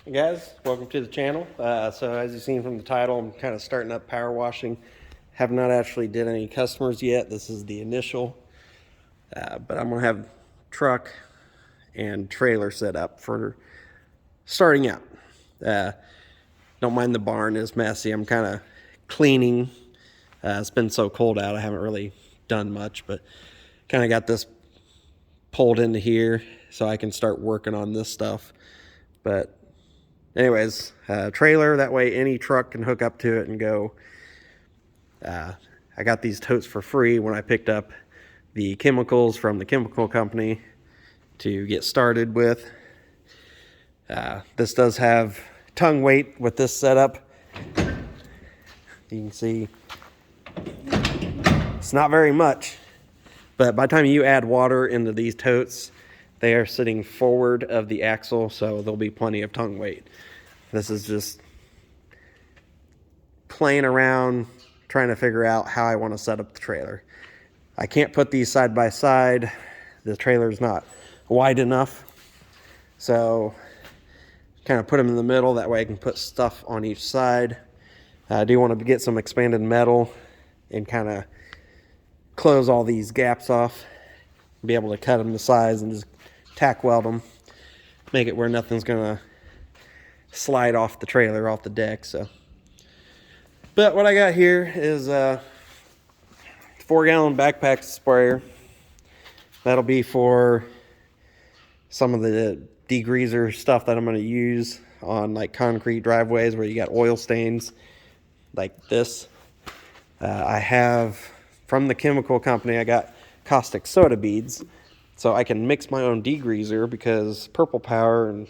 Hey guys, welcome to the channel. So as you've seen from the title, I'm kind of starting up power washing. Have not actually did any customers yet. This is the initial, but I'm gonna have truck and trailer set up for starting out. Don't mind the barn is messy. I'm kind of cleaning. It's been so cold out, I haven't really done much, but kind of got this pulled into here so I can start working on this stuff. But anyways, trailer, that way any truck can hook up to it and go. I got these totes for free when I picked up the chemicals from the chemical company to get started with. This does have tongue weight with this setup. You can see it's not very much, but by the time you add water into these totes, they are sitting forward of the axle, so there'll be plenty of tongue weight. This is just playing around, trying to figure out how I want to set up the trailer. I can't put these side by side. The trailer's not wide enough, so kind of put them in the middle. That way I can put stuff on each side. I do want to get some expanded metal and kind of close all these gaps off, be able to cut them to size and just tack weld them, make it where nothing's gonna slide off the trailer, off the deck. So, but what I got here is a 4-gallon backpack sprayer. That'll be for some of the degreaser stuff that I'm going to use on like concrete driveways where you got oil stains like this. I have from the chemical company, I got caustic soda beads, so I can mix my own degreaser because Purple Power and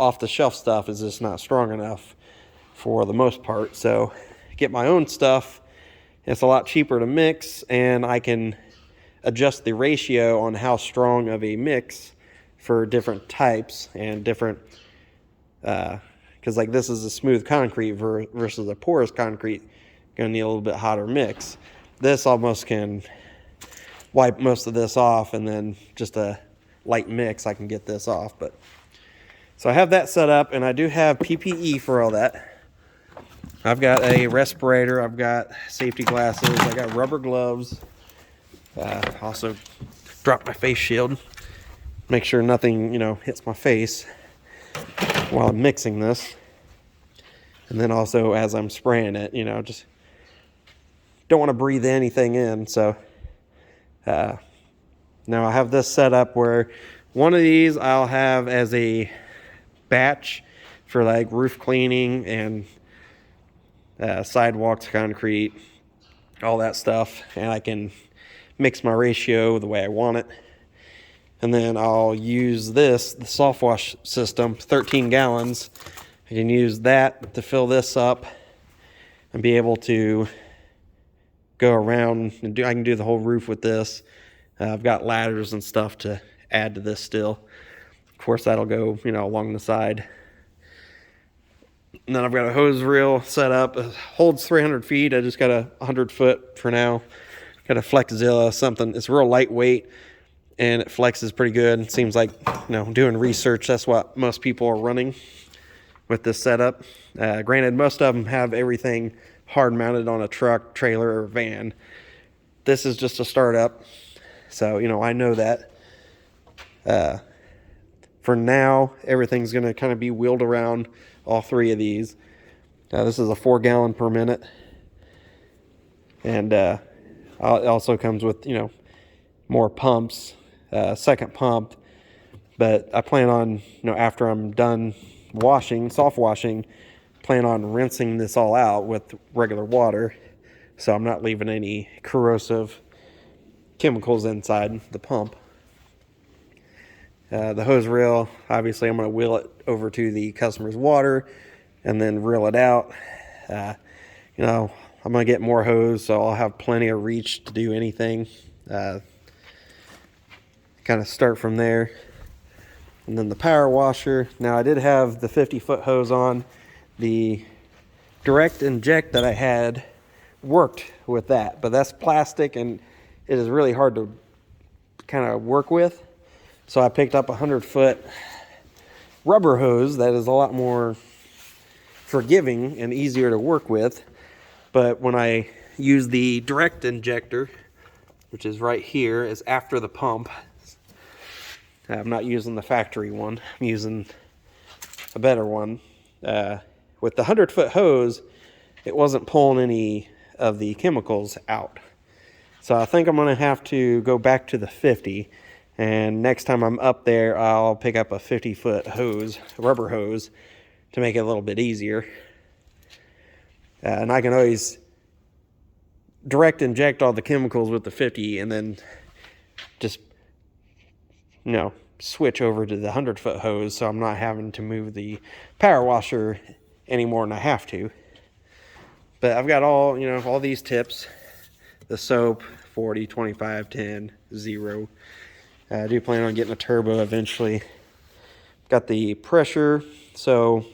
off the shelf stuff is just not strong enough for the most part. So get my own stuff. It's a lot cheaper to mix, and I can adjust the ratio on how strong of a mix for different types and different, because like this is a smooth concrete versus a porous concrete, gonna need a little bit hotter mix. This almost can wipe most of this off, and then just a light mix I can get this off. But so I have that set up, and I do have PPE for all that. I've got a respirator, I've got safety glasses, I got rubber gloves. Also drop my face shield, make sure nothing, hits my face while I'm mixing this. And then also as I'm spraying it, just don't want to breathe anything in. So now I have this set up where one of these I'll have as a batch for like roof cleaning and sidewalks, concrete, all that stuff, and I can mix my ratio the way I want it. And then I'll use this, the soft wash system, 13 gallons. I can use that to fill this up and be able to go around and I can do the whole roof with this. I've got ladders and stuff to add to this still. Of course, that'll go, along the side. And then I've got a hose reel set up. It holds 300 feet. I just got a 100-foot for now. Got a Flexzilla, something. It's real lightweight, and it flexes pretty good. It seems like, doing research, that's what most people are running with this setup. Granted, most of them have everything hard mounted on a truck, trailer, or van. This is just a startup, so, I know that. For now, everything's going to kind of be wheeled around all three of these. This is a 4-gallon per minute, and it also comes with more pumps, second pump. But I plan on after I'm done washing, soft washing, plan on rinsing this all out with regular water, so I'm not leaving any corrosive chemicals inside the pump. The hose reel, obviously I'm going to wheel it over to the customer's water and then reel it out. I'm going to get more hose, so I'll have plenty of reach to do anything. Kind of start from there. And then the power washer. Now I did have the 50-foot hose on. The direct inject that I had worked with that, but that's plastic and it is really hard to kind of work with. So I picked up a 100-foot rubber hose that is a lot more forgiving and easier to work with. But when I use the direct injector, which is right here, is after the pump. I'm not using the factory one. I'm using a better one. With the 100-foot hose, it wasn't pulling any of the chemicals out. So I think I'm going to have to go back to the 50. And next time I'm up there, I'll pick up a 50-foot hose, rubber hose, to make it a little bit easier. And I can always direct inject all the chemicals with the 50 and then just, switch over to the 100-foot hose, so I'm not having to move the power washer any more than I have to. But I've got all these tips. The soap, 40, 25, 10, 0. I do plan on getting a turbo eventually. Got the pressure, so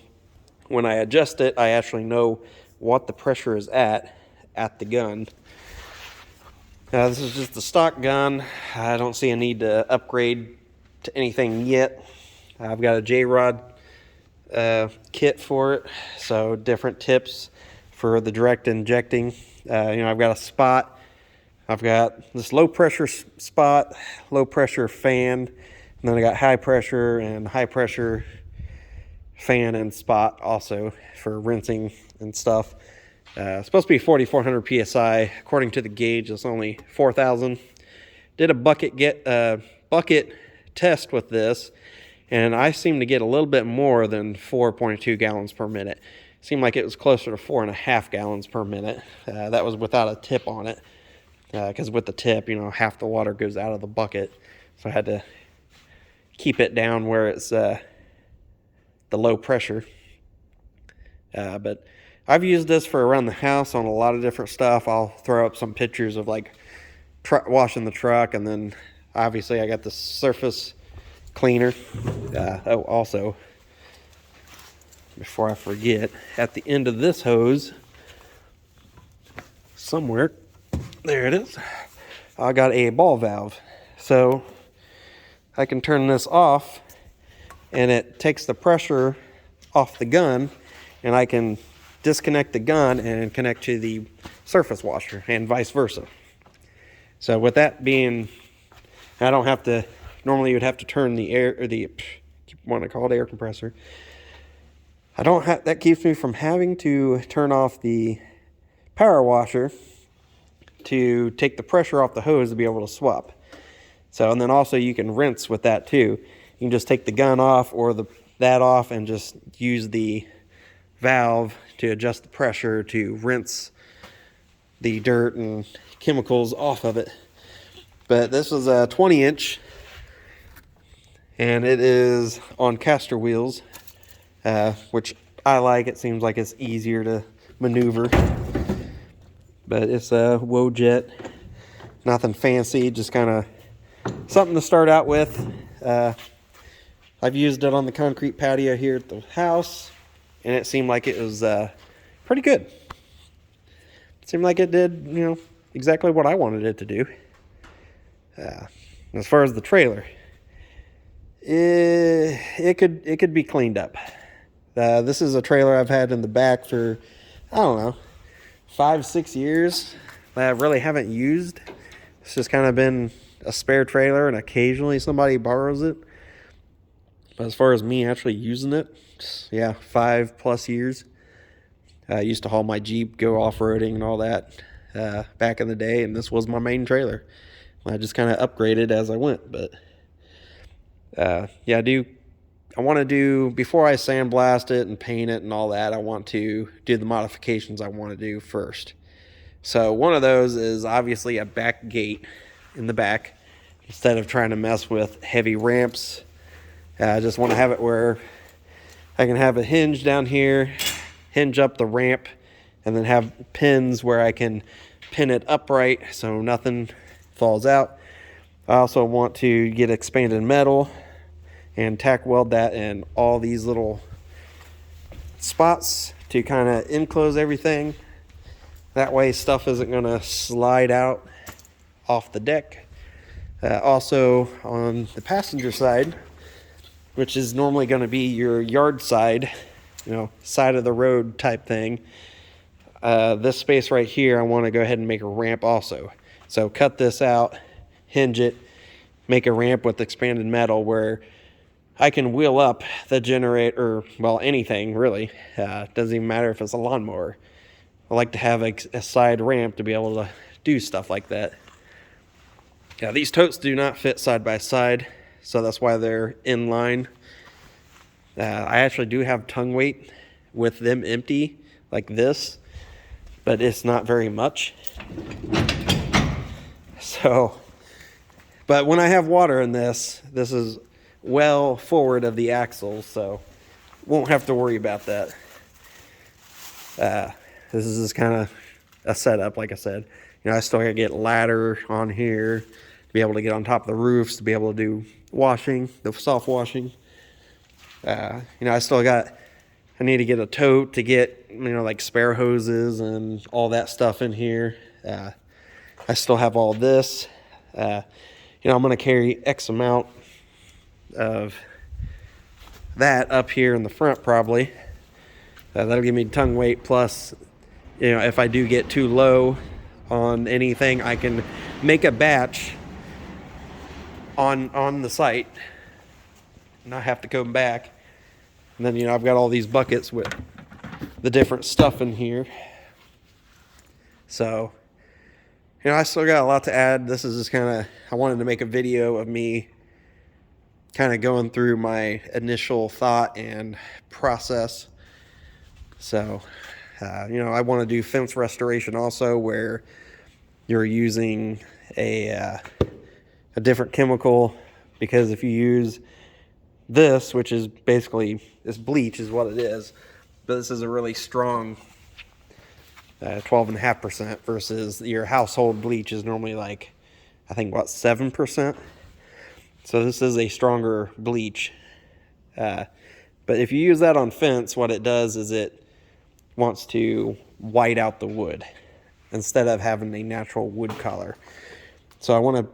when I adjust it, I actually know what the pressure is at the gun. This is just the stock gun. I don't see a need to upgrade to anything yet. I've got a J-Rod kit for it, so different tips for the direct injecting. I've got a spot. I've got this low pressure spot, low pressure fan, and then I got high pressure and high pressure fan and spot also for rinsing and stuff. It's supposed to be 4,400 psi. According to the gauge, it's only 4,000. Did a bucket test with this, and I seem to get a little bit more than 4.2 gallons per minute. Seemed like it was closer to 4.5 gallons per minute. That was without a tip on it, because with the tip, half the water goes out of the bucket, so I had to keep it down where it's the low pressure. But I've used this for around the house on a lot of different stuff. I'll throw up some pictures of like washing the truck, and then obviously I got the surface cleaner. Also, before I forget, at the end of this hose, somewhere, there it is, I got a ball valve. So I can turn this off, and it takes the pressure off the gun, and I can disconnect the gun and connect to the surface washer, and vice versa. So with that being, I don't have to, normally you would have to turn the air, or the, want to call it air compressor. That keeps me from having to turn off the power washer to take the pressure off the hose to be able to swap. So, and then also you can rinse with that too. You can just take the gun off or that off and just use the valve to adjust the pressure to rinse the dirt and chemicals off of it. But this is a 20-inch, and it is on caster wheels, which I like. It seems like it's easier to maneuver. But it's a Wojet, nothing fancy, just kind of something to start out with. I've used it on the concrete patio here at the house, and it seemed like it was pretty good. It seemed like it did, exactly what I wanted it to do. As far as the trailer, it could be cleaned up. This is a trailer I've had in the back for, 5-6 years that I really haven't used. It's just kind of been a spare trailer, and occasionally somebody borrows it. But as far as me actually using it, 5+ years. I used to haul my Jeep, go off-roading and all that back in the day, and this was my main trailer. I just kind of upgraded as I went. But I want to do, before I sandblast it and paint it and all that, I want to do the modifications I want to do first. So one of those is obviously a back gate in the back. Instead of trying to mess with heavy ramps, I just want to have it where I can have a hinge down here, hinge up the ramp, and then have pins where I can pin it upright so nothing falls out. I also want to get expanded metal and tack weld that in all these little spots to kind of enclose everything. That way stuff isn't going to slide out off the deck. Also on the passenger side, which is normally going to be your yard side, side of the road type thing. This space right here, I want to go ahead and make a ramp also. So cut this out, hinge it, make a ramp with expanded metal where I can wheel up the generator, well, anything really. Doesn't even matter if it's a lawnmower. I like to have a side ramp to be able to do stuff like that. Yeah, these totes do not fit side by side, so that's why they're in line. I actually do have tongue weight with them empty like this, but it's not very much. So, but when I have water in this is well forward of the axle, so won't have to worry about that. This is just kind of a setup, like I said. I still gotta get ladder on here to be able to get on top of the roofs, to be able to do washing, the soft washing. I need to get a tote to get, like spare hoses and all that stuff in here. I still have all this. I'm going to carry X amount of that up here in the front probably. That'll give me tongue weight plus, if I do get too low on anything, I can make a batch on the site, not have to come back. And then, I've got all these buckets with the different stuff in here. So, I still got a lot to add. This is just I wanted to make a video of me kind of going through my initial thought and process. So, I want to do fence restoration also, where you're using a different chemical, because if you use this, which is basically, this bleach is what it is, but this is a really strong 12.5% versus your household bleach is normally like, I think, 7%. So this is a stronger bleach. But if you use that on fence, what it does is it wants to white out the wood instead of having a natural wood color. So I want to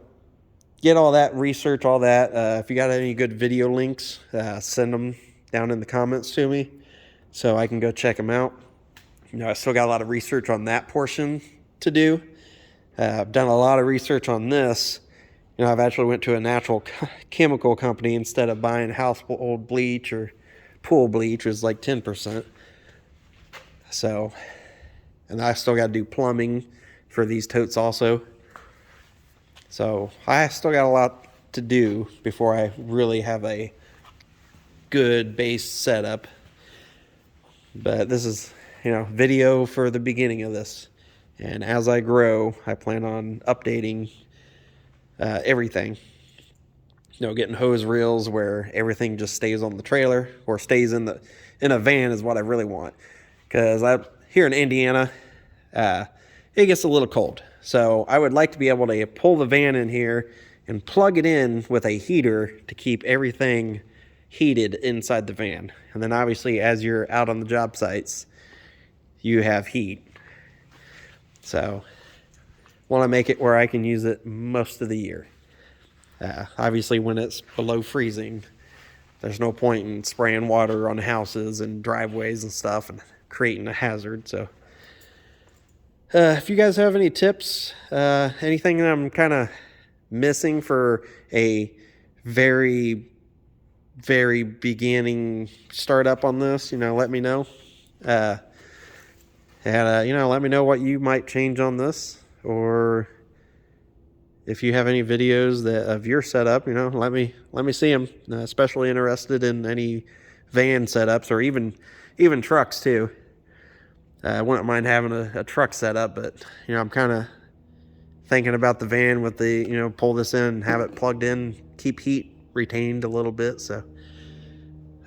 get all that, research all that. If you got any good video links, send them down in the comments to me so I can go check them out. I still got a lot of research on that portion to do. I've done a lot of research on this. I've actually went to a natural chemical company instead of buying household bleach or pool bleach, which is like 10%. So, and I still got to do plumbing for these totes also. So I still got a lot to do before I really have a good base setup. But this is, video for the beginning of this. And as I grow, I plan on updating everything. Getting hose reels where everything just stays on the trailer or stays in a van is what I really want. Because here in Indiana, it gets a little cold. So I would like to be able to pull the van in here and plug it in with a heater to keep everything heated inside the van. And then obviously as you're out on the job sites, you have heat. So want to make it where I can use it most of the year. Obviously when it's below freezing, there's no point in spraying water on houses and driveways and stuff and creating a hazard. So if you guys have any tips, anything that I'm kind of missing for a very, very beginning startup on this, let me know. And let me know what you might change on this, or if you have any videos of your setup, let me see them. Especially interested in any van setups or even trucks too. I wouldn't mind having a truck setup, but I'm kind of thinking about the van with the pull this in and have it plugged in, keep heat retained a little bit. So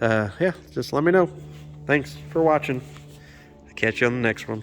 yeah, just let me know. Thanks for watching. I'll catch you on the next one.